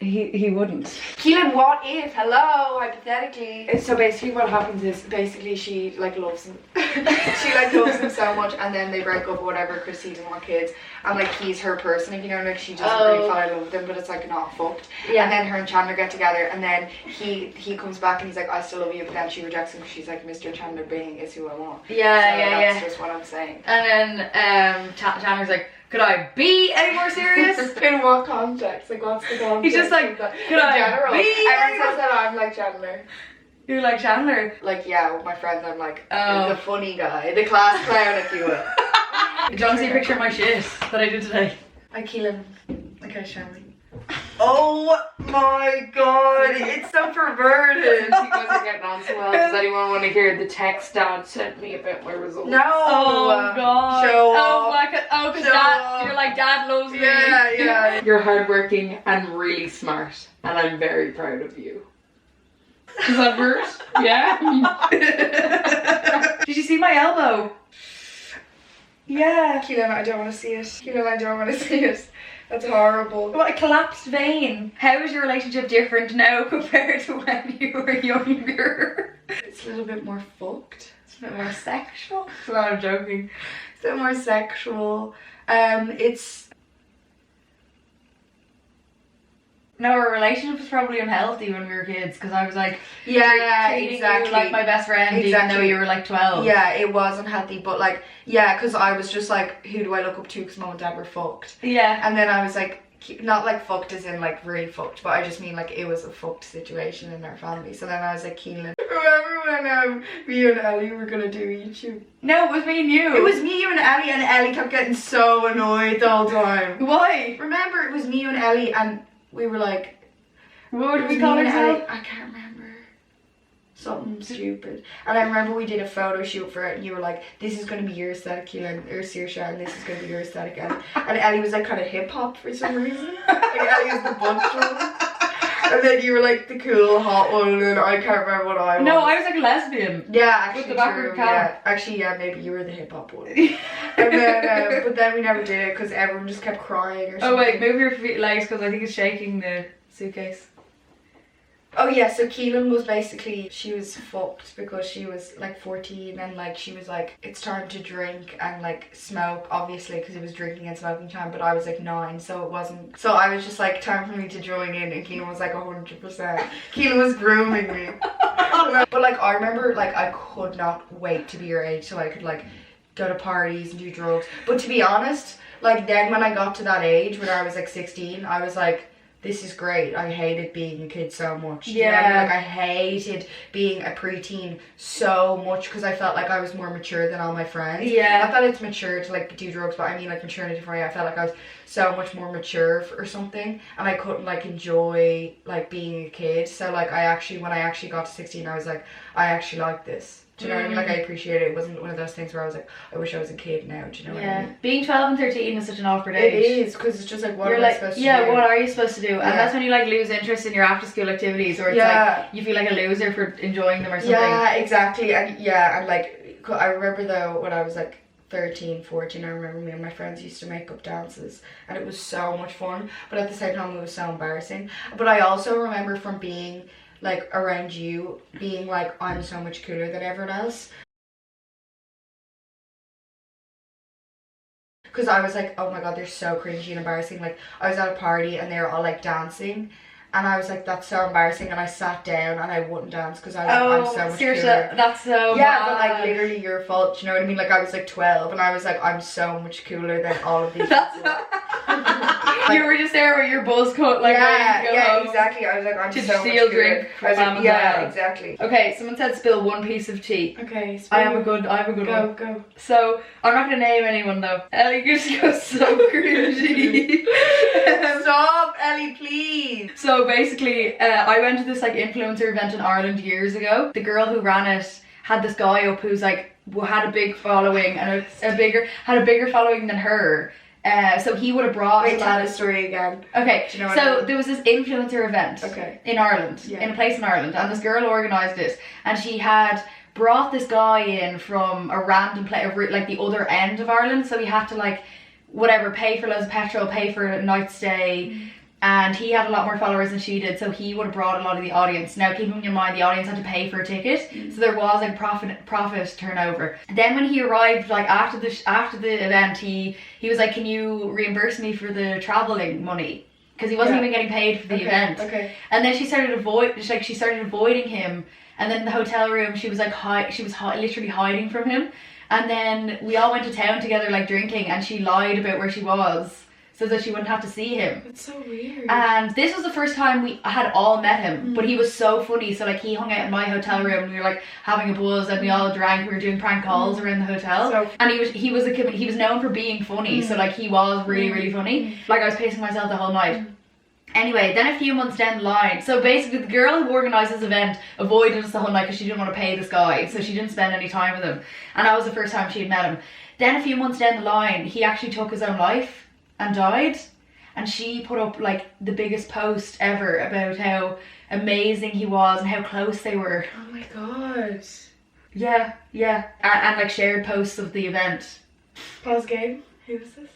He wouldn't. Keelan, what if? Hello, hypothetically. So basically what happens is, basically she like loves him. She like loves him so much, and then they break up or whatever because he doesn't want kids. And like he's her person, you know, like she doesn't really fall in love with him, but it's like not fucked. Yeah. And then her and Chandler get together, and then he comes back and he's like, I still love you, but then she rejects him because she's like, Mr. Chandler Bing is who I want. Yeah, That's just what I'm saying. And then Chandler's like, could I be any more serious? In what context? Like what's the context? He's just like, could I general, be? Everyone says that I'm like Chandler. You're like Chandler? Like, yeah, with my friends I'm like, the funny guy, the class clown, if you will. Do you want to see a picture of my shit that I did today? Hi Keelan. Okay, show me. Oh my god, it's so perverted. You guys are getting on so well. Does anyone want to hear the text Dad sent me about my results? No! Oh god. Show oh off. my god. Oh, because Dad, you're like, Dad loves me. Yeah. You're hardworking and really smart, and I'm very proud of you. Is that verse? Yeah. Did you see my elbow? Yeah. Keelan, I don't want to see it. Keelan, I don't want to see it. That's horrible. What, a collapsed vein. How is your relationship different now compared to when you were younger? It's a little bit more fucked. It's a bit more sexual. No, I'm joking. It's a bit more sexual. No, our relationship was probably unhealthy when we were kids because I was like, exactly. You like my best friend, even though you were like 12. Yeah, it was unhealthy, but like, yeah, because I was just like, who do I look up to? Because mom and dad were fucked. Yeah. And then I was like, not like fucked as in like really fucked, but I just mean like it was a fucked situation in our family. So then I was like, Keelan, remember when me and Ellie were gonna do YouTube? No, it was me and you. It was me, you and Ellie kept getting so annoyed the whole time. Why? Remember, it was me, you and Ellie, and we were like, what did we call ourselves? I can't remember. Something stupid. And I remember we did a photo shoot for it, and you were like, this is going to be your aesthetic, Keelan, or saoirse, and this is going to be your aesthetic. And Ellie was like kind of hip hop for some reason. Like Ellie was the bunch one. And then you were like the cool hot one, and I can't remember what I was. No, I was like a lesbian. Yeah, actually, with the backward cap. Yeah. Actually, yeah, maybe you were the hip hop one. And then, but then we never did it because everyone just kept crying or something. Oh wait, move your legs because I think it's shaking the suitcase. Oh yeah, so Keelan was basically, she was fucked because she was like 14 and like she was like, it's time to drink and like smoke, obviously because it was drinking and smoking time, but I was like 9, so it wasn't. So I was just like, time for me to join in, and Keelan was like 100%. Keelan was grooming me. But like I remember like I could not wait to be your age so I could like go to parties and do drugs. But to be honest, like then when I got to that age when I was like 16, I was like, this is great. I hated being a kid so much. Yeah. You know what I mean? Like I hated being a preteen so much because I felt like I was more mature than all my friends. Yeah. Not that it's mature to like do drugs, but I mean like mature in a different way. I felt like I was so much more mature or something, and I couldn't like enjoy like being a kid. So like I actually, when I actually got to 16, I was like, I actually like this. Do you know what I mean? Like I appreciate it. It wasn't one of those things where I was like, I wish I was a kid now. Do you know what I mean? Being 12 and 13 is such an awkward age. It is, because it's just like, what you're am like, I supposed to do? yeah, what are you supposed to do? And that's when you like lose interest in your after school activities, or it's like you feel like a loser for enjoying them or something. Yeah, exactly. And yeah, and like I remember though when I was like 13, 14, I remember me and my friends used to make up dances, and it was so much fun, but at the same time it was so embarrassing. But I also remember from being like around you being like, I'm so much cooler than everyone else. Because I was like, oh my god, they're so cringy and embarrassing. Like, I was at a party and they were all like dancing, and I was like, that's so embarrassing, and I sat down and I wouldn't dance because I was like, I'm so much cooler. That's so yeah, but like literally your fault, you know what I mean? Like I was like 12 and I was like, I'm so much cooler than all of these people. You were just there with your buzz cut, like ready to go home. Exactly. I was like, I'm to so steal much cooler. drink I was like, yeah, exactly. Okay, someone said spill one piece of tea. Okay, I have a good one. Go. So I'm not gonna name anyone though. Ellie just goes so cringy. Stop, Ellie, please. So basically, I went to this like influencer event in Ireland years ago. The girl who ran it had this guy up who's like had a big following and had a bigger following than her. So he would have brought. Wait, tell the story again. Okay, do you know so there was this influencer event. Okay. In Ireland, in a place in Ireland, and this girl organised it, and she had brought this guy in from a random place, like the other end of Ireland. So he had to like, whatever, pay for loads of petrol, pay for a night stay. and he had a lot more followers than she did, so he would have brought a lot of the audience. Now keeping in mind the audience had to pay for a ticket, so there was like profit turnover. Then when he arrived, like after the event, he was like, can you reimburse me for the traveling money? Because he wasn't even getting paid for the event. Okay. And then she started avoiding him. And then in the hotel room, she was like literally hiding from him. And then we all went to town together, like drinking, and she lied about where she was so that she wouldn't have to see him. It's so weird. And this was the first time we had all met him, but he was so funny. So like he hung out in my hotel room, and we were like having a buzz, and we all drank. We were doing prank calls around the hotel, and he was known for being funny. So like he was really funny. Like I was pacing myself the whole night. Anyway, then a few months down the line, so basically the girl who organised this event avoided us the whole night because she didn't want to pay this guy, so she didn't spend any time with him. And that was the first time she had met him. Then a few months down the line, he actually took his own life and died. And she put up like the biggest post ever about how amazing he was and how close they were. Oh my god. Yeah. And like shared posts of the event. Pause game. Who was this?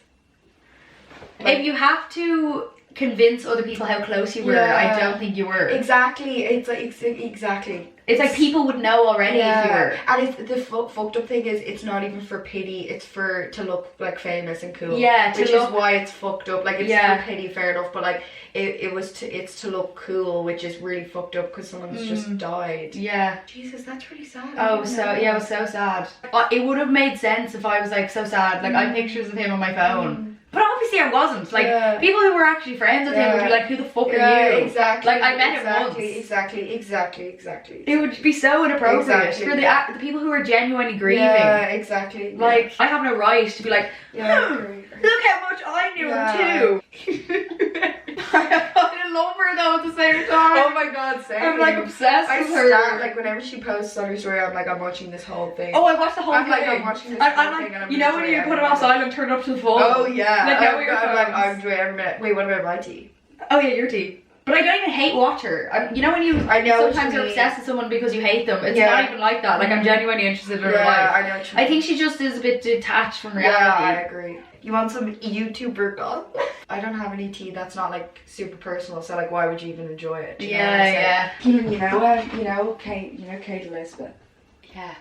If you have to convince other people how close you were, I don't think you were. Exactly. It's like exactly. It's like people would know already if you were. And it's, the fucked up thing is, it's not even for pity, it's to look like famous and cool. Yeah, which is why it's fucked up. Like it's for pity, fair enough, but like it's to look cool, which is really fucked up because someone's just died. Yeah. Jesus, that's really sad. Oh, so it was so sad. It would have made sense if I was like so sad. Like I have pictures of him on my phone. But obviously I wasn't. Like people who were actually friends with him would be like, who the fuck are you? Exactly. Like I met him once. Exactly. It would be so inappropriate for the people who are genuinely grieving. Yeah, exactly. Like I have no right to be like, look how much I knew him too. I love her though at the same time. Oh my god, same. I'm like obsessed with her. Like whenever she posts on her story, I'm like, I'm watching this whole thing. Oh, I watched the whole thing. I'm watching this whole thing. And you know when you put it off silent, turn it up to the full. Oh yeah. Like I'm enjoying every minute. Wait, what about my tea? Oh yeah, your tea. But I don't even hate watch her. You know when you sometimes you're obsessed with someone because you hate them. It's not even like that. Like I'm genuinely interested in her life. I know what you mean. I think she just is a bit detached from reality. Yeah, I agree. You want some YouTuber gossip? I don't have any tea that's not like super personal, so like why would you even enjoy it? Yeah. You know Kate Elizabeth. Yeah.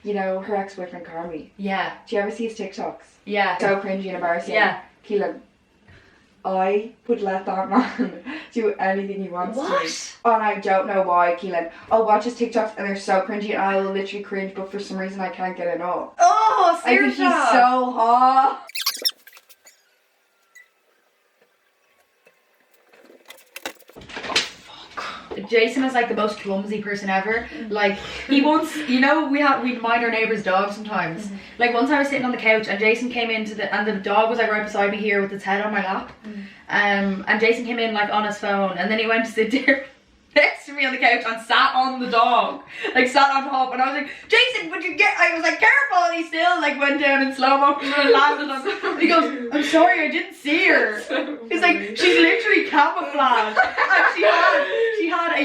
You know her ex-boyfriend Carmi. Yeah. Do you ever see his TikToks? Yeah. So cringy and embarrassing. Yeah. Keelan, I would let that man do anything he wants to me. And I don't know why, Keelan. I'll watch his TikToks and they're so cringy and I'll literally cringe, but for some reason I can't get enough. Oh, I think he's so hot. Jason is like the most clumsy person ever. Like he once, you know, we'd mind our neighbour's dog sometimes. Like once I was sitting on the couch and Jason came into and the dog was like right beside me here with its head on my lap. And Jason came in like on his phone and then he went to sit there next to me on the couch and sat on the dog, like sat on top, and I was like, Jason, would you get, I was like, careful, and he still like went down in slow motion and landed on, and he goes, I'm sorry, I didn't see her. He's like, she's literally camouflaged.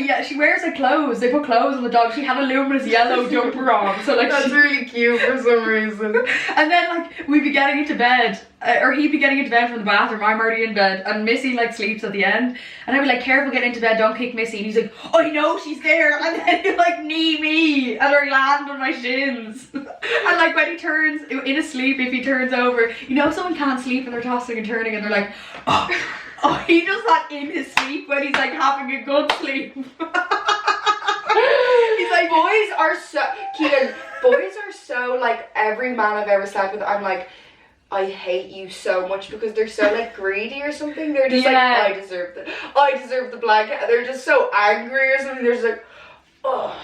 And she wears her clothes, they put clothes on the dog, she had a luminous yellow jumper on, so like that's really cute for some reason. And then like we'd be getting into bed, or he'd be getting into bed from the bathroom, I'm already in bed, and Missy like sleeps at the end, and I'd be like, careful, get into bed, don't kick Missy, and he's like, I know she's there, and then he'd like knee me and or land on my shins. And like when he turns in his sleep, if he turns over, you know someone can't sleep and they're tossing and turning and they're like, oh, he does that in his sleep when he's like having a good sleep. He's like, boys are so like, every man I've ever slept with, I'm like, I hate you so much because they're so like greedy or something. They're just like, I deserve the blanket. They're just so angry or something. They're just like, oh,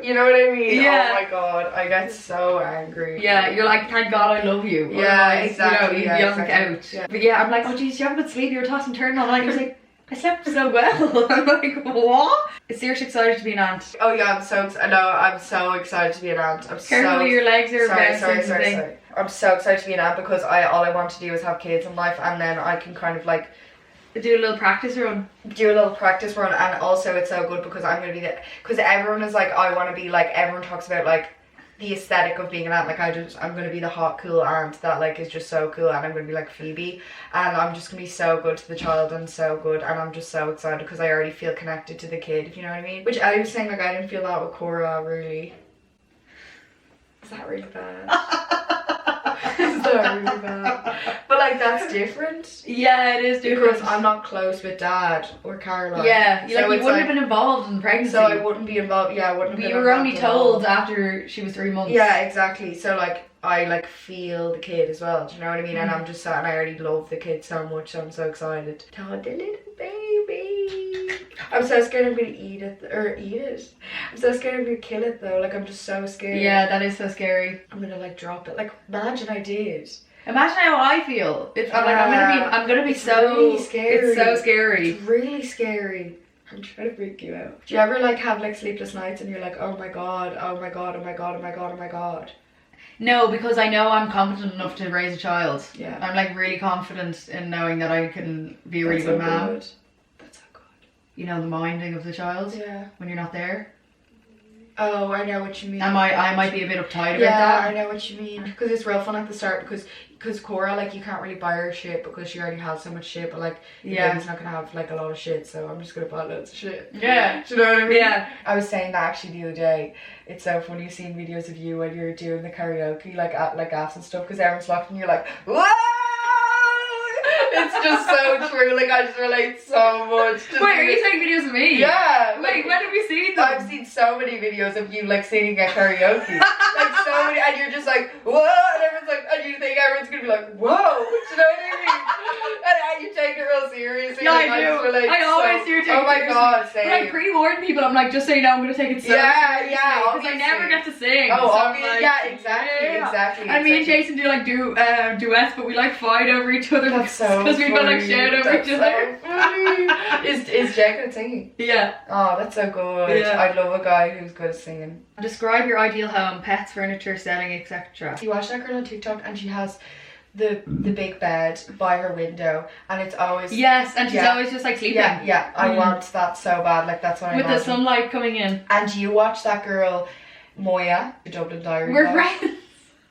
you know what I mean? Yeah. Oh my god, I get so angry. Yeah, you're like, thank God I love you. Yeah, otherwise, exactly. You know, you'd be on the couch. Yeah. But yeah, I'm like, oh geez, you have a good sleep. You were tossing and turning all night. He was like, I slept so well. I'm like, what? Is seriously excited to be an aunt? Oh yeah, I'm so excited to be an aunt. Careful, your legs are sorry. I'm so excited to be an aunt because all I want to do is have kids in life, and then I can kind of like do a little practice run. And also it's so good because I'm gonna be because everyone is like, I want to be like, everyone talks about like the aesthetic of being an aunt. Like I'm gonna be the hot cool aunt that like is just so cool, and I'm gonna be like Phoebe, and I'm just gonna be so good to the child and so good, and I'm just so excited because I already feel connected to the kid, if you know what I mean. Which I was saying, like, I didn't feel that with Cora really. Is that really bad? Is that really bad? But like that's different. Yeah, it is different. Because I'm not close with Dad or Caroline. Yeah, so like you wouldn't have been involved in the pregnancy. So I wouldn't be involved. Yeah, I wouldn't. But you were only told after she was 3 months. Yeah, exactly. So like I like feel the kid as well. Do you know what I mean? And I'm just and I already love the kid so much. So I'm so excited. Todd, the little baby. I'm so scared I'm gonna eat it. I'm so scared I'm gonna kill it though. Like I'm just so scared. Yeah, that is so scary. I'm gonna like drop it. Like imagine I did. Imagine how I feel. I'm gonna be it's so really scary. It's so scary. It's really scary. I'm trying to freak you out. Do you ever like have like sleepless nights and you're like, oh my god, oh my god, oh my god, oh my god, oh my god? No, because I know I'm competent enough to raise a child. Yeah. I'm like really confident in knowing that I can be a really That's good so mom. good. That's so good. You know, the minding of the child Yeah. when you're not there. Oh, I know what you mean. I might be a bit uptight about Yeah, that. I know what you mean. Because it's real fun at the start because Cora, like, you can't really buy her shit because she already has so much shit, but like the baby's not gonna have like a lot of shit, so I'm just gonna buy loads of shit. Yeah. Do you know what I mean? Yeah. I was saying that actually the other day. It's so funny seeing videos of you when you're doing the karaoke, like at like apps and stuff, because everyone's locked and you're like, whoa! It's just so true. Like I just relate so much. Wait, are you taking videos of me? Yeah. Wait, when have you seen them? I've seen so many videos of you like singing at karaoke. Like so many, and you're just like, whoa, and everyone's like, and you think everyone's gonna be like, whoa, you know what I mean? And you take it real seriously. Yeah, like, I do. Relate I always do take it Oh my seriously. god, same. But I pre-warn people, I'm like, just so you know, I'm gonna take it so Yeah, yeah, because I never get to sing. Oh, so I'm obviously, like, yeah, exactly, exactly. And me and Jason do like duets, but we like fight over each other That's so because we both like funny. shout over That's each other. So funny. Is Jay good at singing? Yeah. Oh, that's so good. Yeah. I love a guy who's good at singing. Describe your ideal home: pets, furniture, setting, etc. You watch that girl on TikTok and she has the big bed by her window and it's always Yes, and she's always just like sleeping. Yeah, I want that so bad. Like that's what I with imagine. the sunlight coming in. And you watch that girl Moya, the Dublin Diary. We're guy. friends.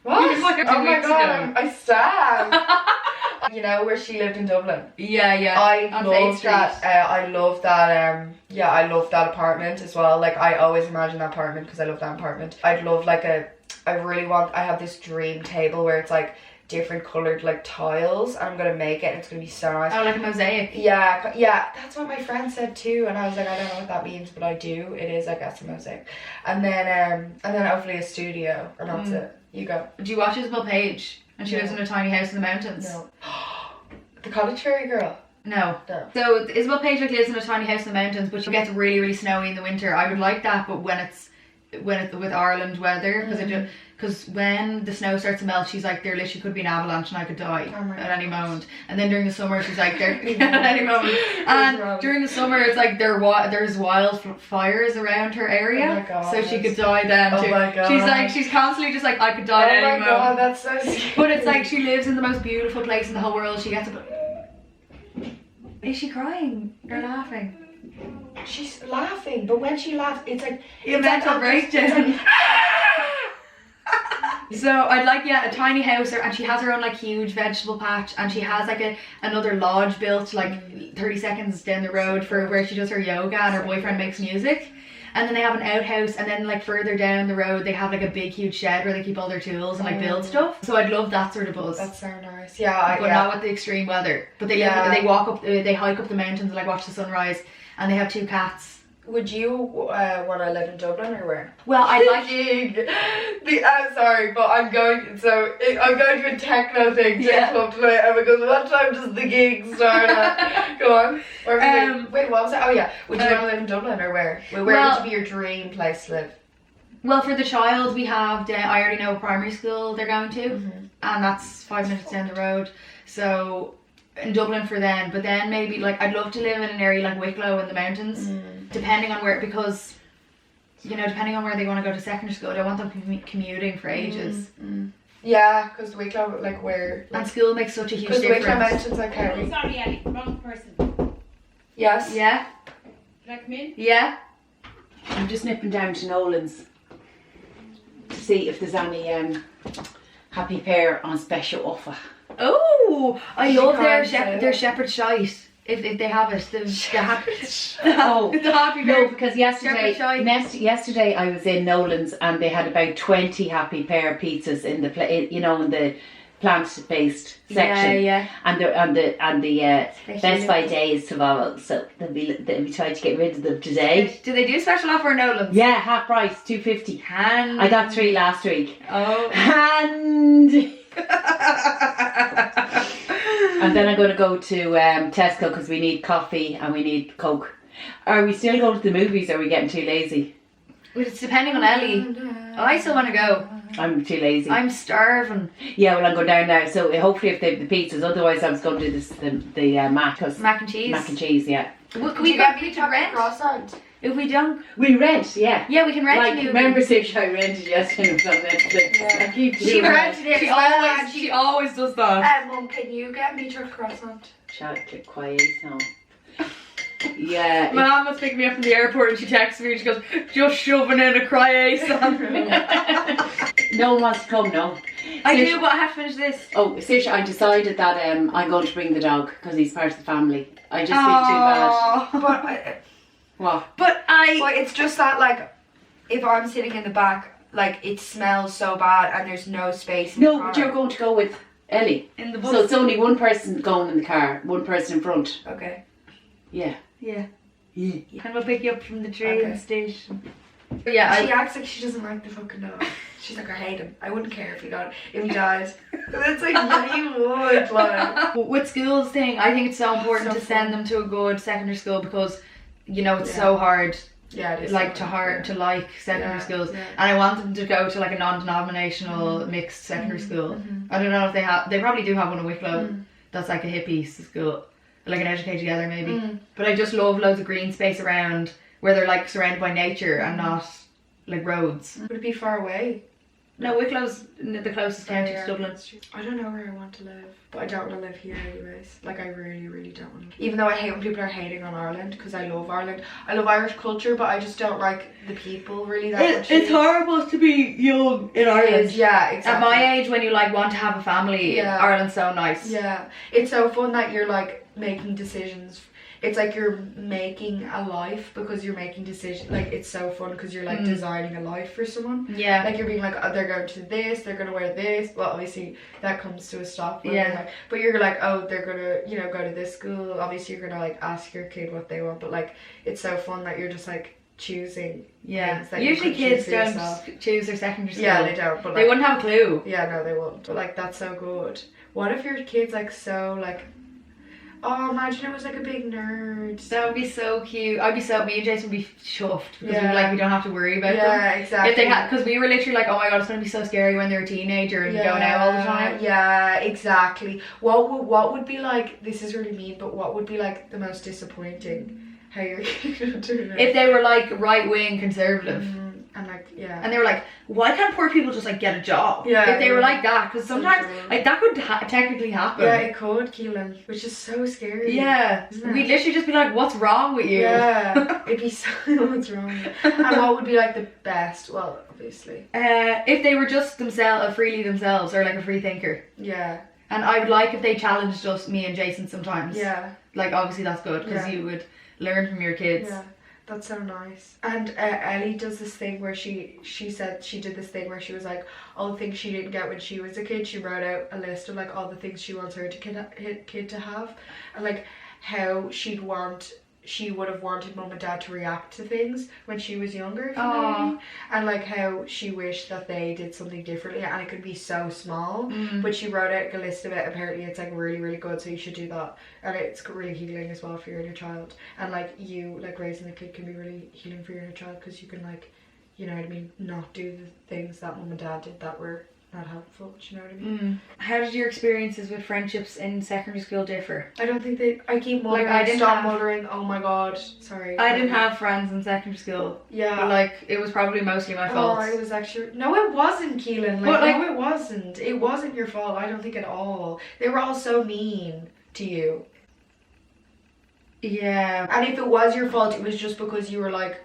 What? We just like her 2 Oh my weeks god, ago. I stand. You know where she lived in Dublin. Yeah. I On love Faith that. Street. I love that. Yeah, I love that apartment as well. Like I always imagine that apartment because I love that apartment. I'd love like I have this dream table where it's like different coloured like tiles. I'm gonna make it and it's gonna be so nice. Oh, like a mosaic. Yeah, that's what my friend said too, and I was like, I don't know what that means, but I do. It is, I guess, a mosaic. And then hopefully a studio, and that's it. You go. Do you watch Isabel Page? And she lives in a tiny house in the mountains. No. The College Fairy girl. No. No. So Isabel Page like lives in a tiny house in the mountains, but she gets really, really snowy in the winter. I would like that, but when it's with Ireland weather, because when the snow starts to melt, she's like, there literally could be an avalanche and I could die at any moment. And then during the summer, she's like, there at any moment. And during the summer, it's like there's wildfires around her area, oh my god, so she could die then too. Oh my god. She's constantly just like, I could die at any moment. Oh my god, that's so scary. But it's like she lives in the most beautiful place in the whole world. She gets up. Is she crying or laughing? She's laughing, but when she laughs, it's like A mental breakdown. So I'd like a tiny house, and she has her own like huge vegetable patch, and she has like another lodge built like 30 seconds down the road for where she does her yoga and her boyfriend makes music. And then they have an outhouse, and then like further down the road they have like a big huge shed where they keep all their tools and like build stuff. So I'd love that sort of buzz. That's so nice. Yeah, but not with the extreme weather. But they they hike up the mountains and like watch the sunrise, and they have 2 cats. Would you want to live in Dublin or where? Well, I'd like I'm sorry, but I'm going to a techno thing to a club tonight, and because what time does the gig start at? Go on. Wait, what was it? Oh yeah. Would you want to live in Dublin or where? Where would be your dream place to live? Well, for the child, we have I already know what primary school they're going to, and that's 5 minutes down the road. So in Dublin for them, but then maybe like I'd love to live in an area like Wicklow in the mountains, depending on where, because depending on where they want to go to secondary school, I don't want them commuting for ages. Yeah, because Wicklow, like where, and school makes such a huge difference. Because Wicklow mountains, okay. Sorry, Ellie, wrong person. Yes. Yeah. Can I come in? Yeah. I'm just nipping down to Nolan's. to see if there's any happy pear on special offer. Oh, I She love can't say their that. shepherd shite. If they have it, the happy, Oh, the happy no, pear. because yesterday I was in Nolan's and they had about 20 happy pear pizzas in the in the plant-based section. Yeah. And the Special Best Buy day is tomorrow, so they'll be trying to get rid of them today. Do they do special offer in Nolan's? Yeah, half price, $2.50. I got 3 last week. Oh. And and then I'm going to go to Tesco because we need coffee and we need Coke. Are we still going to the movies or are we getting too lazy? It's depending on Ellie. I still want to go. I'm too lazy. I'm starving. Yeah, well, I'm going down now. So hopefully if they have the pizzas, otherwise I was going to do the mac Mac and cheese. Mac and cheese, yeah. Well, can Could we you go get me to chocolate rent? croissant? If we don't, We rent, yeah. yeah, we can rent Like, a movie. remember Sish, I rented yesterday from Netflix. Yeah. I keep She doing that. rented it. She always does that. Mum, can you get me chocolate croissant? Chocolate croissant. Yeah. My mum was picking me up from the airport and she texted me and she goes, just shoving in a croissant. No one wants to come, no. I Sish- do, but I have to finish this. Oh, Sish, I decided that I'm going to bring the dog because he's part of the family. I just feel too bad. bad. What? But But it's just that, like, if I'm sitting in the back, like, it smells so bad and there's no space in the No, car. but you're going to go with Ellie. in the bus. So it's only one person going in the car, one person in front. Okay. Yeah. yeah. Yeah. And we'll pick you up from the train Okay. station. Yeah, She acts like she doesn't like the fucking dog. She's like, I hate him. I wouldn't care if he died. That's like, yeah, you would, like. with schools thing, I think it's so important So to send fun. them to a good secondary school because it's so hard, Yeah, it is. like so to like secondary Yeah, schools. yeah. And I want them to go to like a non-denominational mixed secondary school. I don't know if they have. They probably do have one in Wicklow. That's like a hippie school, like an Educate Together maybe. But I just love loads of green space around where they're like surrounded by nature and not like roads. Would it be far away? No, Wicklow's the closest county Yeah. to Dublin. I don't know where I want to live, but I don't want to live here anyways. Like, I really, really don't want to. Even though I hate when people are hating on Ireland, because I love Ireland. I love Irish culture, but I just don't like the people really that much. It's horrible to be young in It Ireland. is, yeah, exactly. At my age, when you like want to have a family, Yeah. Ireland's so nice. Yeah, it's so fun that you're like making decisions. It's like you're making a life because you're making decisions. Like, it's so fun because you're like designing a life for someone. Yeah. Like, you're being like, oh, they're going to this, they're going to wear this. Well, obviously that comes to a stop. But Yeah. like, but you're like, oh, they're going to, go to this school. Obviously you're going to like ask your kid what they want. But like, it's so fun that you're just like choosing. Yeah. things that you Usually could choose kids for don't yourself. choose their secondary school. Yeah, they don't. But They like, wouldn't have a clue. yeah, no, they won't. But like, that's so good. What if your kid's like so like, oh, imagine it was like a big nerd. That would be so cute. me and Jason would be chuffed because Yeah. we don't have to worry about them. Yeah, exactly. If they had, because we were literally like, oh my god, it's gonna be so scary when they're a teenager and going out all the time. Yeah, exactly. What would be like? This is really mean, but what would be like the most disappointing? How you're gonna turn out? If they were like right wing conservative. And like, yeah. And they were like, why can't poor people just like get a job? Yeah, If they were yeah. like that, because sometimes true. like that could technically happen. Yeah, it could, Keelan, which is so scary. Yeah. Isn't it? We'd literally just be like, what's wrong with you? Yeah, it'd be so. What's wrong? And what would be like the best? Well, obviously. If they were just freely themselves, or like a free thinker. Yeah. And I would like if they challenged us, me and Jason, sometimes. Yeah. Like, obviously that's good, because Yeah. you would learn from your kids. Yeah. That's so nice. And Ellie does this thing where she said she did this thing where she was like, all the things she didn't get when she was a kid, she wrote out a list of like all the things she wants her kid to have, and like how she would have wanted mum and dad to react to things when she was younger, if you know what I mean? And like how she wished that they did something differently, and it could be so small, but she wrote out a list of it. Apparently it's like really, really good, so you should do that, and it's really healing as well for your inner child. And like you, like raising a kid can be really healing for your inner child, because you can like, you know what I mean, not do the things that mum and dad did that were not helpful, do you know what I mean? How did your experiences with friendships in secondary school differ? I don't think I keep muttering, I didn't stop have- muttering, oh my god, sorry. I didn't have friends in secondary school. Yeah. But like, it was probably mostly my fault. Oh, it was actually no, it wasn't, Keelan. Like, But, like- no, it wasn't. It wasn't your fault. I don't think at all. They were all so mean to you. Yeah. And if it was your fault, it was just because you were like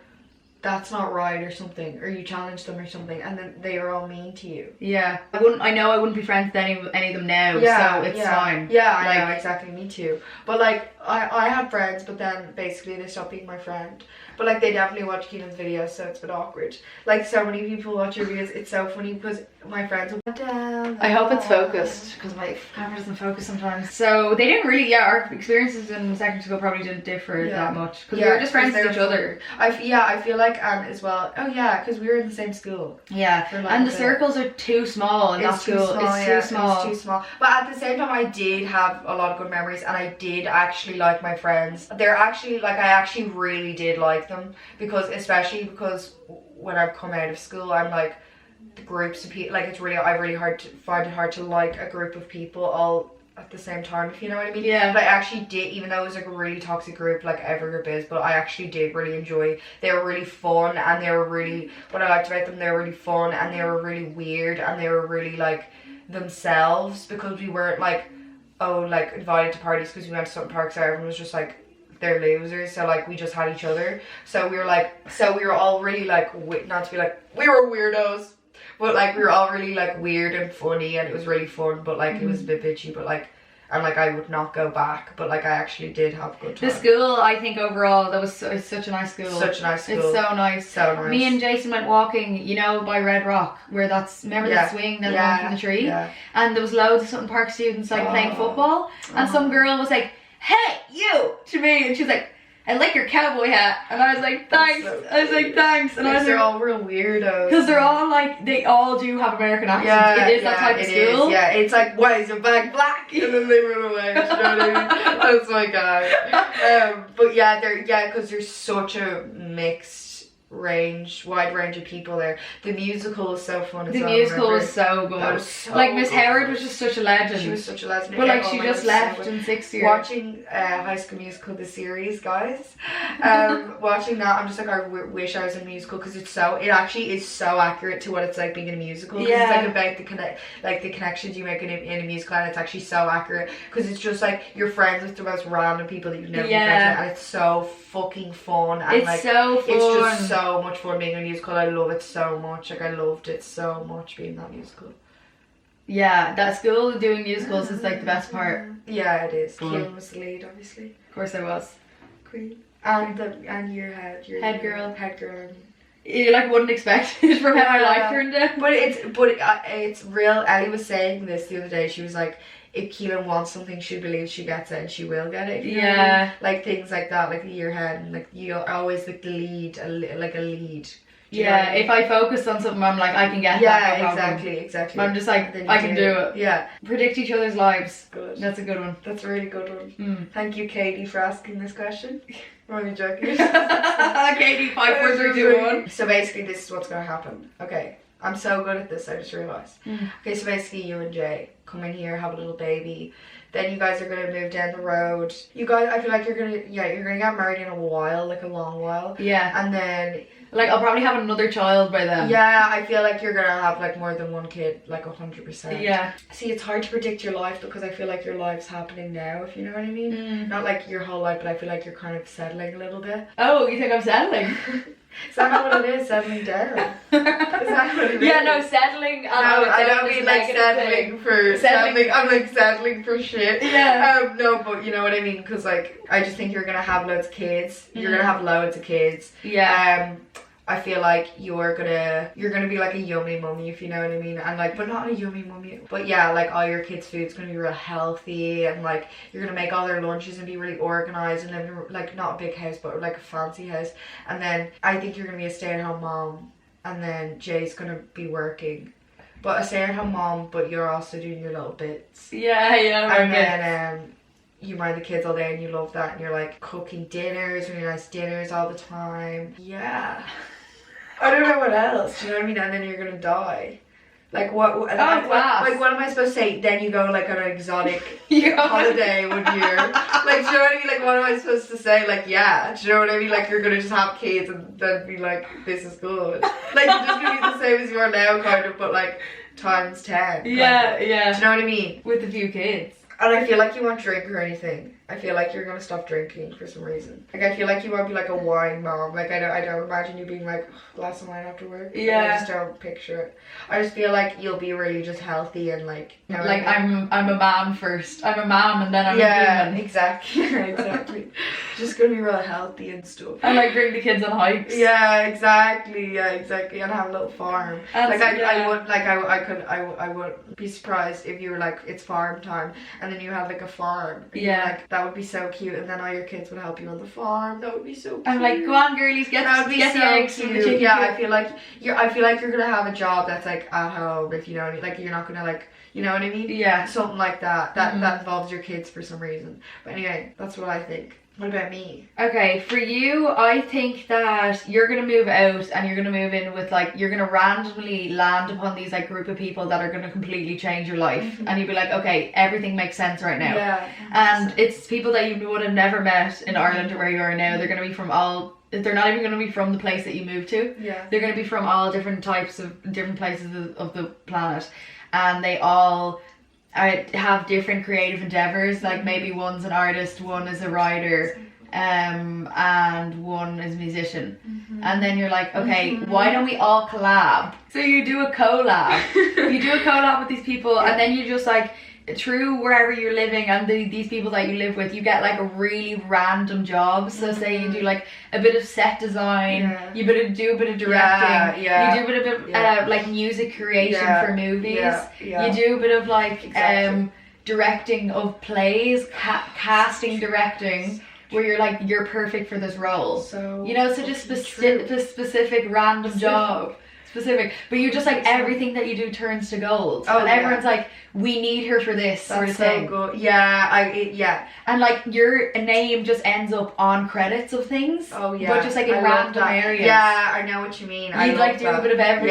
that's not right or something, or you challenge them or something, and then they are all mean to you. Yeah, I wouldn't be friends with any of them now, so it's fine. Yeah, I Like- know, exactly, me too. But like, I had friends, but then basically they stopped being my friend. But like, they definitely watch Keelan's videos, so it's a bit awkward. Like, so many people watch your videos. It's so funny because my friends will down. I hope it's focused, because my camera doesn't focus sometimes. So they didn't really, our experiences in secondary school probably didn't differ that much, because we were just friends with each other. I feel like, and as well, oh yeah, because we were in the same school. Yeah, For like and the a bit. circles are too small in that It's too school. small, It's yeah, too small. It's too small. But at the same time, I did have a lot of good memories, and I did actually like my friends. They're actually, like, I actually really did like them, because especially because when I've come out of school, I'm like, the groups of people, like, it's really, I really find it hard to like a group of people all at the same time, if you know what I mean. Yeah. But I actually did, even though it was like a really toxic group, like every group is, but I actually did really enjoy. They were really fun, and they were really, what I liked about them, they were really fun, and they were really weird, and they were really like themselves, because we weren't like, oh, like invited to parties because we went to certain parks, so everyone was just like, they're losers, so like we just had each other. So we were all really like, not to be like, we were weirdos, but like we were all really like weird and funny, and it was really fun, but like it was a bit bitchy, but like, and like I would not go back, but like I actually did have a good time. The school, I think overall, it's such a nice school. Such a nice school. It's so nice. So nice. Me and Jason went walking, you know, by Red Rock, where remember the swing that went from the tree? Yeah. And there was loads of Sutton Park students like playing football, and some girl was like, "Hey, you!" to me, and she was like, "I like your cowboy hat," and I was like, "Thanks." I was like, "Thanks," and I was they're like, all real weirdos. because they're all like, they all do have American accents. It is that type of school. Yeah, it's like, why is your bag black? And then they run away. You know what I mean? That's my guy. But yeah, because there's such a wide range of people there. The musical is so fun as The well. musical remember? was so good. That was so like Miss good. Howard was just such a legend. She was such a legend. But like Oh she my just God, left so good. in 6th year. Watching High School Musical, the series, guys. Watching that, I'm just like, I wish I was in a musical, because it actually is so accurate to what it's like being in a musical. 'Cause Yeah. it's like about the connections you make in a musical, and it's actually so accurate, because it's just like you're friends with the most random people that you've never been friends with, and it's so fucking fun. And It's like, so fun. it's just so much fun being in a musical. I love it so much. Like, I loved it so much being in that musical. Yeah, that school doing musicals is like the best part. Yeah, it is. Fun. Keelan was the lead, obviously. Of course I was. Queen. And your Head girl. Head girl. You like wouldn't expect it from how my life turned out. But it's real. Ellie was saying this the other day. She was like, if Keelan wants something, she believes she gets it, and she will get it. You know what I mean? Like things like that, like the year head, and like you're always like the lead, like a lead. Do you know what I mean? If I focus on something, I'm like, I can get that. No problem. exactly. I'm just like, Then you I can do it. Yeah, Predict each other's lives. good. That's a good one. That's a really good one. Mm. Thank you, Katie, for asking this question. I'm only joking. Katie, 5, 4, 3, 2, 1. So basically, this is what's gonna happen. Okay, I'm so good at this. I just realized. Mm. Okay, so basically, you and Jay come in here, have a little baby. Then you guys are gonna move down the road. You guys, I feel like you're gonna get married in a while, like a long while. Yeah. And then, Like, I'll probably have another child by then. yeah, I feel like you're gonna have like more than one kid, like 100%. Yeah. See, it's hard to predict your life, because I feel like your life's happening now, if you know what I mean. Mm. Not like your whole life, but I feel like you're kind of settling a little bit. Oh, you think I'm settling? Is that not what it is? Settling down. Is that what it Yeah, is? no, settling. No, I don't mean like settling for settling. I'm like settling for shit. Yeah. No, but you know what I mean, because like I just think you're gonna have loads of kids. You're gonna have loads of kids. Yeah. I feel like you're gonna be like a yummy mummy, if you know what I mean, and like, but not a yummy mummy, but yeah, like all your kids' food's gonna be real healthy, and like you're gonna make all their lunches and be really organized, and live in like not a big house, but like a fancy house. And then I think you're gonna be a stay-at-home mom, and then Jay's gonna be working, but a stay-at-home mom, but you're also doing your little bits. Yeah. And then you mind the kids all day, and you love that, and you're like cooking dinners, really nice dinners all the time. Yeah. I don't know what else. Do you know what I mean? And then you're gonna die. Like what? Like what am I supposed to say? Then you go like on an exotic holiday 1 year. Like, do you know what I mean? Like, what am I supposed to say? Like, yeah. Do you know what I mean? Like, you're gonna just have kids and then be like, this is good. Like, you're just gonna be the same as you are now, kind of, but like times 10. Yeah. Do you know what I mean? With a few kids. And I feel like you won't drink or anything. I feel like you're gonna stop drinking for some reason. Like I feel like you won't be like a wine mom. Like I don't imagine you being like glass of wine after work. Like, Yeah. I just don't picture it. I just feel like you'll be really just healthy and like. You know what Like I mean? I'm a man first. I'm a mom and then I'm a Yeah, human. exactly. Exactly. Just gonna be real healthy and stuff. I like bring the kids on hikes. Yeah, exactly. Yeah, exactly. And have a little farm. And Like so, I would be surprised if you were like it's farm time and then you had like a farm. And you're Yeah. like that would be so cute, and then all your kids would help you on the farm. That would be so cute. I'm like, go on, girlies, get That would be get the so eggs from the cute. chicken Yeah, coop. I feel like you're gonna have a job that's like at home, if you know, like you're not gonna like, you know what I mean? Yeah. Something like that. That Mhm. that involves your kids for some reason. But anyway, that's what I think. What about me? Okay, for you, I think that you're gonna move out and you're gonna move in with like, you're gonna randomly land upon these like group of people that are gonna completely change your life, Mhm. and you'll be like, okay, everything makes sense right now. Yeah. And it's people that you would have never met in Ireland or where you are now. They're gonna be from they're not even gonna be from the place that you moved to. Yeah. They're going to be from all different types of different places of the planet, and they all have different creative endeavors. Like maybe one's an artist, one is a writer, and one is a musician. And then you're like, okay, why don't we all collab? So you do a collab. You do a collab with these people, and then you just like, through wherever you're living and these people that you live with, you get like a really random job. So say you do like a bit of set design, you do a bit of directing, you do a bit of like music creation for movies, you do a bit of like directing of plays, casting directing, where you're like, you're perfect for this role. So you know, so just specific random job. Specific, but you just like everything that you do turns to gold, and everyone's like, we need her for this sort of thing. That's so good. Yeah, and like your name just ends up on credits of things. Oh yeah, but just like in I love random that. areas. Yeah, I know what you mean. You'd like do a bit of everything.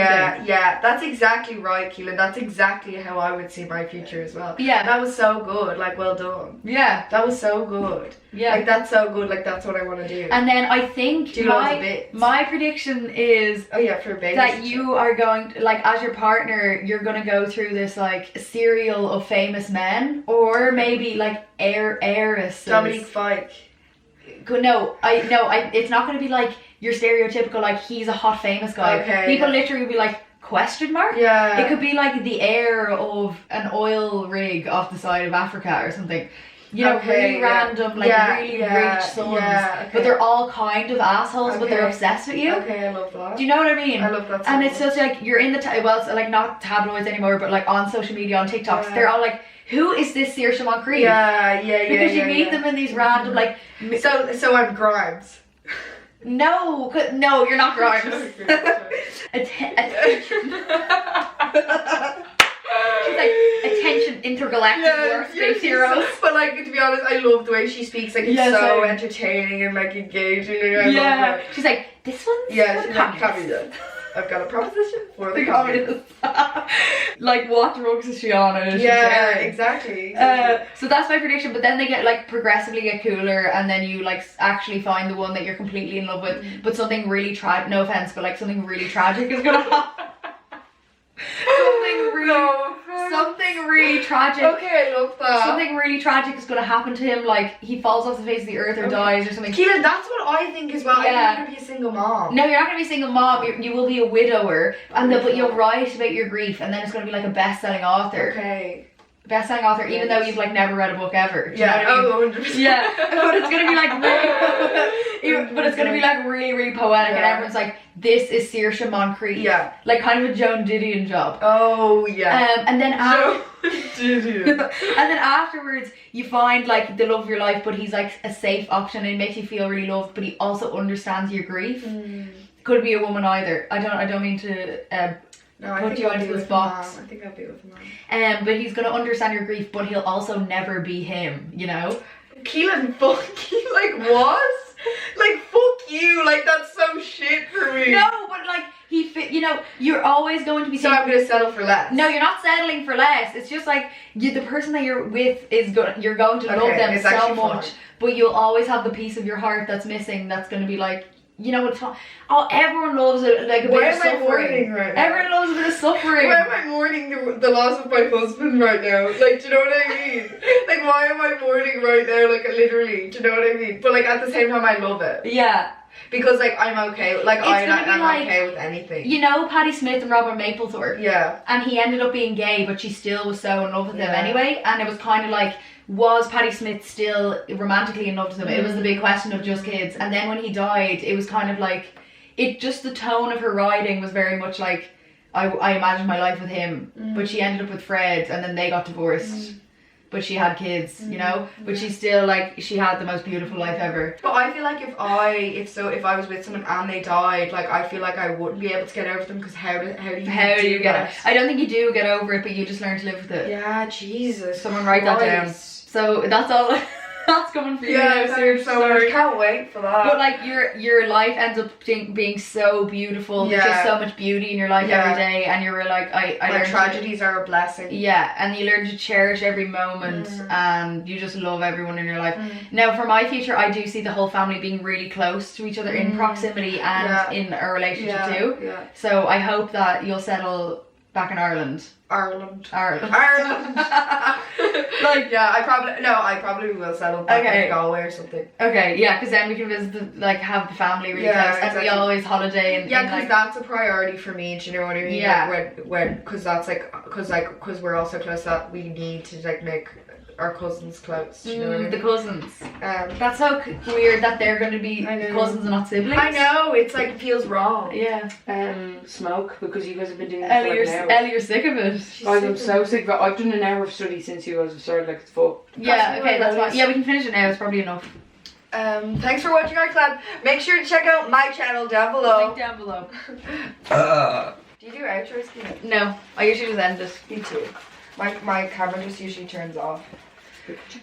Yeah, that's exactly right, Keelan. That's exactly how I would see my future as well. Yeah, that was so good. Like, well done. Yeah, that was so good. Yeah, like that's so good. Like that's what I want to do. And then I think do loads of bits. My prediction is for babies that you are going to, like, as your partner, you're going to go through this like serial of famous men, or maybe like heiresses. Dominique Fike. No, it's not going to be like your stereotypical like he's a hot famous guy. Okay, people literally will be like, question mark? Yeah. It could be like the heir of an oil rig off the side of Africa or something. You know, really random, like really rich sons, but they're all kind of assholes, but they're obsessed with you. Okay, I love that. Do you know what I mean? I love that so And it's much. just like, you're in the, well, it's like not tabloids anymore, but like on social media, on TikToks, they're all like, who is this saoirse Moncrieff? Yeah. Because you meet them in these random, like... So I'm Grimes. No, you're not Grimes. Attention. She's like, attention, intergalactic war space heroes. But like, to be honest, I love the way she speaks. Like, it's so entertaining and like engaging. And I love it. She's like, this one's she's like, communist. I've got a proposition for the communists. Like, what drugs is she on? Exactly. So that's my prediction. But then they get like progressively get cooler, and then you like actually find the one that you're completely in love with. But something really no offense, but like something really tragic is gonna happen. Something really tragic. Okay, I love that. Something really tragic is going to happen to him, like he falls off the face of the earth or dies or something. Keelan, that's what I think as well. Yeah. I'm going to be a single mom. No, you're not going to be a single mom. You will be a widower, and but you'll write about your grief, and then it's going to be like a best-selling author. Okay. Best-selling author, even though you've like never read a book ever. Do you know what I mean? 100%. Yeah, but it's gonna be like really, but it's gonna be like really, really poetic, and everyone's like, "This is saoirse Moncrieff." Yeah, like kind of a Joan Didion job. Oh yeah. And then Didion. and then afterwards, you find like the love of your life, but he's like a safe option, and it makes you feel really loved, but he also understands your grief. Could be a woman either. I don't mean to. No, I put think you I'll into be this with box. Mom. I think I'll be with Mom. But he's gonna understand your grief, but he'll also never be him, you know? Keelan, fuck you, like what? Like fuck you, like that's so shit for me. No, but like you know, you're always going to be. So I'm gonna settle for less. No, you're not settling for less. It's just like the person that you're with is good. You're going to love them so much, but you'll always have the piece of your heart that's missing. That's gonna be like, you know, it's fun. Oh, everyone loves it. Like a Why bit of am I suffering. mourning right now? Everyone loves a bit of suffering. Why am I mourning the loss of my husband right now? Like, do you know what I mean? Like, why am I mourning right now? Like, literally, do you know what I mean? But like at the same time, I love it Yeah. because like I'm okay. Like It's gonna be I'm like- okay with anything. You know Patti Smith and Robert Mapplethorpe? Yeah. And he ended up being gay, but she still was so in love with him Yeah. anyway. And it was kind of like, was Patti Smith still romantically in love with him? It was the big question of Just Kids. And then when he died, it was kind of like, it just, the tone of her writing was very much like, I imagined my life with him, but she ended up with Fred, and then they got divorced. But she had kids, you know. But she still like, she had the most beautiful life ever. But I feel like if I was with someone and they died, like I feel like I wouldn't be able to get over them because how do you get that? it? I don't think you do get over it, but you just learn to live with it. Yeah, Jesus. Someone write that down. Christ. So that's all. That's coming for you. Yeah, now, thanks so much. sorry. Can't wait for that. But like your life ends up being so beautiful. There's just so much beauty in your life Yeah. every day, and you're like I like learned tragedies are a blessing. yeah, and you learn to cherish every moment, and you just love everyone in your life. Now, for my future, I do see the whole family being really close to each other in proximity and in a relationship too. Yeah. So I hope that you'll settle back in Ireland. Ireland. Like, yeah, I probably will settle back in Galway or something. okay, yeah, because then we can visit, like, have the family really Yeah, close, and we exactly. always holiday and Yeah, because that's a priority for me. Do you know what I mean? Yeah. Like because that's because we're all so close that we need to like make our cousins close. Do you know what I mean? the cousins. Um, That's so weird that they're going to be I know. cousins and not siblings. I know, it's like it feels wrong. Yeah. Smoke, because you guys have been doing this for Ellie, like an hour. Ellie, you're sick of it. Guys, I'm so sick of it. I've done an hour of study since you guys have started, like it's full. Yeah, okay, that's what fine. Yeah, we can finish it now. It's probably enough. Thanks for watching our club. Make sure to check out my channel down below. Link down below. Do you do outros, Keelan? No, I usually just end it. Me too. My camera just usually turns off.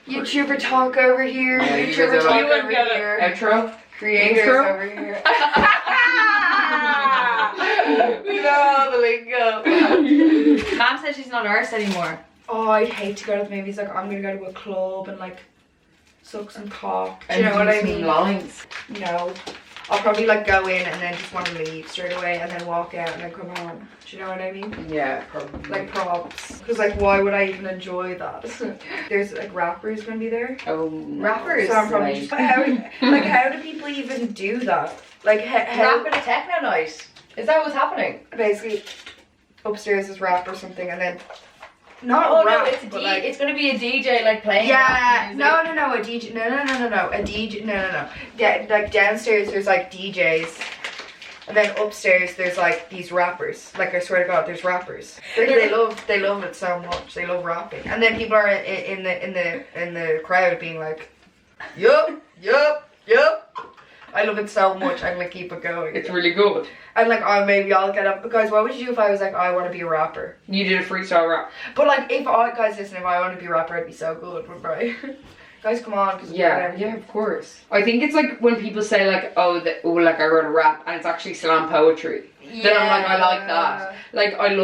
YouTuber talk over here. Yeah, you YouTuber guys are talk like- over here. Outro? Creators Intro? over here. We know all the lingo. Mom says she's not arse anymore. Oh, I'd hate to go to the movies. Like, I'm gonna go to a club and like suck some cock. Do you And know what I some mean? lines. No. I'll probably like go in and then just want to leave straight away and then walk out and then come home. Do you know what I mean? Yeah, probably. Like props. Because like why would I even enjoy that? There's like rappers gonna be there. Oh, no. Rappers. So I'm probably Like- just how do people even do that? Like how Rap at a techno night. Is that what's happening? basically upstairs is rap or something and then not Oh rap, no, it's a but, D. like, It's gonna be a DJ like playing. yeah, rap music. no, a DJ, no, a DJ, no. Yeah, like downstairs there's like DJs, and then upstairs there's like these rappers. Like I swear to God, there's rappers. They love it so much. They love rapping, and then people are in the crowd being like, yup. I love it so much. I'm gonna keep it going. It's really good. And like, oh, maybe I'll get up. Guys, what would you do if I was like, I want to be a rapper? You did a freestyle rap. But like, if I want to be a rapper, I'd be so good, right? Guys, come on. 'Cause Yeah, of course. I think it's like when people say like, like I wrote a rap, and it's actually slam poetry. Then I'm like, I like that. Like, I love